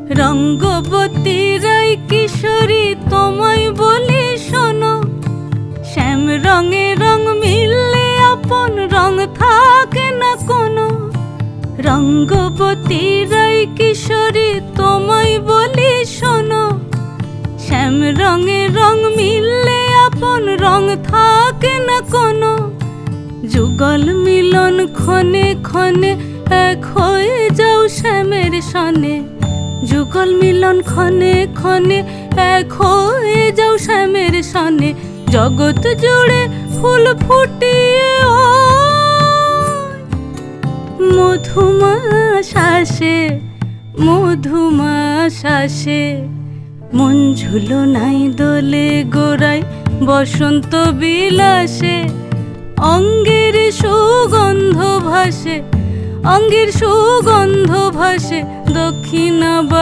রঙ্গবতী রায় কিশোরী তোমায় বলি শোনো, শ্যাম রঙে রং মিললে আপন রং থাকে না কোনো। রঙ্গবতী রায় কিশোরী তোমায় বলি শোনো, শ্যাম রঙে রং মিললে আপন রং থাকে না কোনো। যুগল মিলন ক্ষণে ক্ষণে এক হয়ে যাও শ্যামের সনে, যুগল মিলন ক্ষণে ক্ষণে এক হয়ে যাও শ্যামের সনে। জগৎ জুড়ে ফুল ফুটিয়ে মধুমাস আসে, মধুমাস আসে। মন ঝুলো নাই দোলে গোড়ায় বসন্ত বিলাসে, অঙ্গের সুগন্ধ ভাসে, অঙ্গের সুগন্ধ ভাসে দক্ষিণাবার।